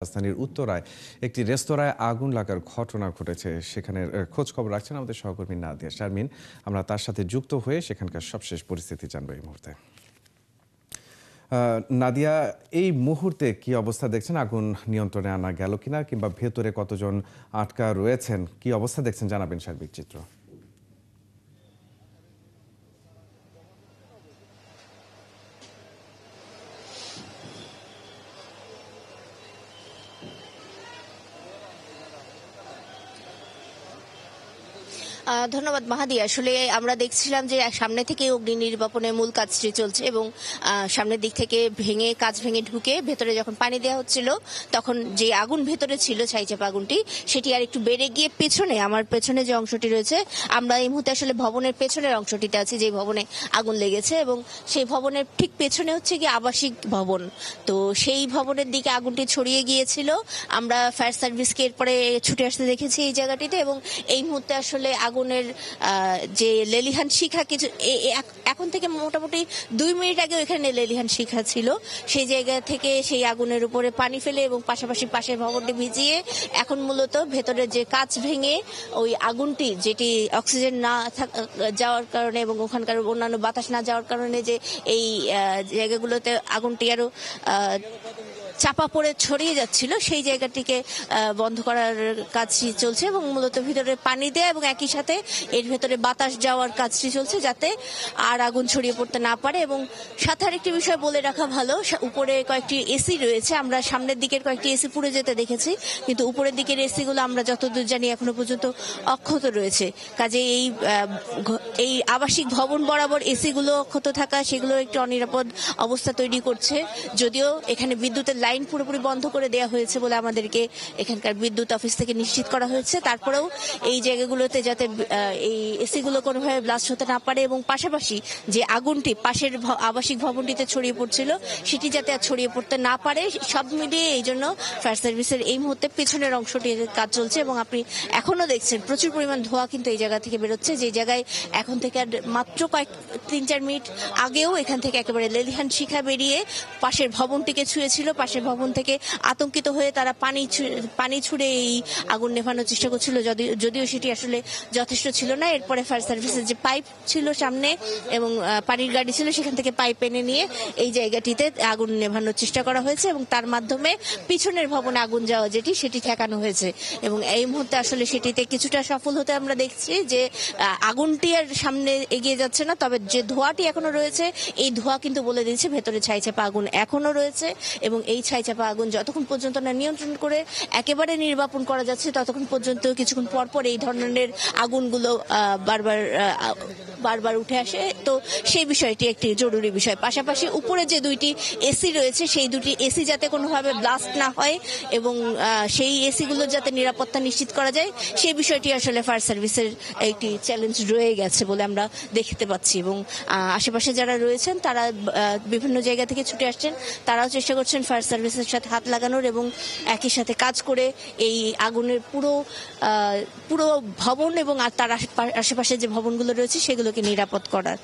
রাজধানীর উত্তরায় একটি রেস্তোরাঁয় আগুন লাগার ঘটনা ঘটেছে। সেখানে খোঁজ খবর রাখছেন আমাদের সহকর্মী নাদিয়া শারমিন। আমরা তার সাথে যুক্ত হয়ে সেখানকার সবশেষ পরিস্থিতি জানবো এই মুহূর্তে। নাদিয়া, এই মুহূর্তে কি অবস্থা দেখছেন? আগুন নিয়ন্ত্রণে আনা গেল কিনা, কিংবা ভেতরে কতজন আটকা রয়েছেন, কি অবস্থা দেখছেন জানাবেন সার্বিক চিত্র। ধন্যবাদ মাহাদি। আসলে আমরা দেখছিলাম যে সামনে থেকে অগ্নি নির্বাপনের মূল কাজটি চলছে এবং সামনের দিক থেকে কাজ ভেঙে ঢুকে ভেতরে যখন পানি দেওয়া হচ্ছিল তখন যে আগুন ভেতরে ছিল ছাইচাপা আগুনটি সেটি আর একটু বেড়ে গিয়ে আমার পেছনে যে অংশটি রয়েছে, আমরা এই মুহূর্তে আসলে ভবনের পেছনের অংশটিতে আছি যে ভবনে আগুন লেগেছে, এবং সেই ভবনের ঠিক পেছনে হচ্ছে কি আবাসিক ভবন। তো সেই ভবনের দিকে আগুনটি ছড়িয়ে গিয়েছিল। আমরা ফায়ার সার্ভিসকে এরপরে ছুটে আসতে দেখেছি এই জায়গাটিতে, এবং এই মুহূর্তে আসলে আগুনের যে লেলিহান শিখা কিছু এখন থেকে মোটামুটি 2 মিনিট আগে এখানে লেলিহান শিখা ছিল, সেই জায়গা থেকে সেই আগুনের উপরে পানি ফেলে এবং পাশাপাশি পাশের ভবনটি ভিজিয়ে এখন মূলত ভেতরে যে কাঁচ ভেঙে ওই আগুনটি, যেটি অক্সিজেন না যাওয়ার কারণে এবং ওখানকার অন্যান্য বাতাস না যাওয়ার কারণে যে এই জায়গাগুলোতে আগুনটি আরো চাপা পড়ে ছড়িয়ে যাচ্ছিল, সেই জায়গাটিকে বন্ধ করার কাজটি চলছে এবং মূলত ভিতরে পানি দেয়া এবং একই সাথে এর ভেতরে বাতাস যাওয়ার কাজটি চলছে যাতে আর আগুন ছড়িয়ে পড়তে না পারে। এবং সাথে আরেকটি বিষয় বলে রাখা ভালো, উপরে কয়েকটি এসি রয়েছে। আমরা সামনের দিকের কয়েকটি এসি পুড়ে যেতে দেখেছি, কিন্তু উপরের দিকের এসিগুলো আমরা যতদূর জানি এখনো পর্যন্ত অক্ষত রয়েছে। কাজে এই আবাসিক ভবন বরাবর এসিগুলো অক্ষত থাকা সেগুলো একটি অনিরাপদ অবস্থা তৈরি করছে। যদিও এখানে বিদ্যুতের লাইন পুরোপুরি বন্ধ করে দেওয়া হয়েছে বলে আমাদেরকে এখানকার বিদ্যুৎ অফিস থেকে নিশ্চিত করা হয়েছে, তারপরেও এই জায়গাগুলোতে যাতে এই এসিগুলো কোনোভাবে ব্লাস্ট হতে না পারে এবং পাশাপাশি যে আগুনটি পাশের আবাসিক ভবনটিতে ছড়িয়ে পড়ছিল সেটি যাতে আর ছড়িয়ে পড়তে না পারে, সব মিলিয়ে এই জন্য ফায়ার সার্ভিসের এই মুহূর্তে পেছনের অংশটির কাজ চলছে। এবং আপনি এখনো দেখছেন প্রচুর পরিমাণ ধোঁয়া কিন্তু এই জায়গা থেকে বেরোচ্ছে, যে জায়গায় এখন থেকে আর মাত্র 3-4 মিনিট আগেও এখান থেকে একেবারে লেলিহান শিখা বেরিয়ে পাশের ভবনটিকে ছুঁয়েছিল। পাশের ভবন থেকে আতঙ্কিত হয়ে তারা পানি ছুড়ে এই আগুন নেভানোর চেষ্টা করছিল, যদিও সেটি আসলে যথেষ্ট ছিল না। এরপরে ফায়ার সার্ভিসের যে পাইপ ছিল সামনে এবং পানির গাড়ি ছিল, সেখান থেকে পাইপ এনে নিয়ে এই জায়গাটিতে আগুন নেভানোর চেষ্টা করা হয়েছে এবং তার মাধ্যমে পিছনের ভবনে আগুন যাওয়া সেটি ঠেকানো হয়েছে। এবং এই মুহূর্তে আসলে সেটিতে কিছুটা সফল হতে আমরা দেখছি যে আগুনটি আর সামনে এগিয়ে যাচ্ছে না, তবে যে ধোঁয়াটি এখনো রয়েছে এই ধোঁয়া কিন্তু বলে দিচ্ছে ভেতরে ছাইচাপা আগুন এখনো রয়েছে, এবং এই ছাইচাপা আগুন যতক্ষণ পর্যন্ত না নিয়ন্ত্রণ করে একেবারে নির্বাপন করা যাচ্ছে ততক্ষণ পর্যন্ত কিছুক্ষণ পর এই ধরনের আগুনগুলো বারবার উঠে আসে। তো সেই বিষয়টি একটি জরুরি বিষয়। পাশাপাশি উপরে যে 2টি এসি রয়েছে সেই 2টি এসি যাতে কোনোভাবে ব্লাস্ট না হয় এবং সেই এসিগুলো যাতে নিরাপত্তা নিশ্চিত করা যায়, সেই বিষয়টি আসলে ফায়ার সার্ভিসের একটি চ্যালেঞ্জ রয়ে গেছে বলে আমরা দেখতে পাচ্ছি। এবং আশেপাশে যারা রয়েছেন তারা বিভিন্ন জায়গা থেকে ছুটে আসছেন, তারাও চেষ্টা করছেন ফায়ার সার্ভিসের সাথে হাত লাগানোর এবং একই সাথে কাজ করে এই আগুনের পুরো ভবন এবং তার আশেপাশে যে ভবনগুলো রয়েছে সেগুলোকে নিরাপদ করার।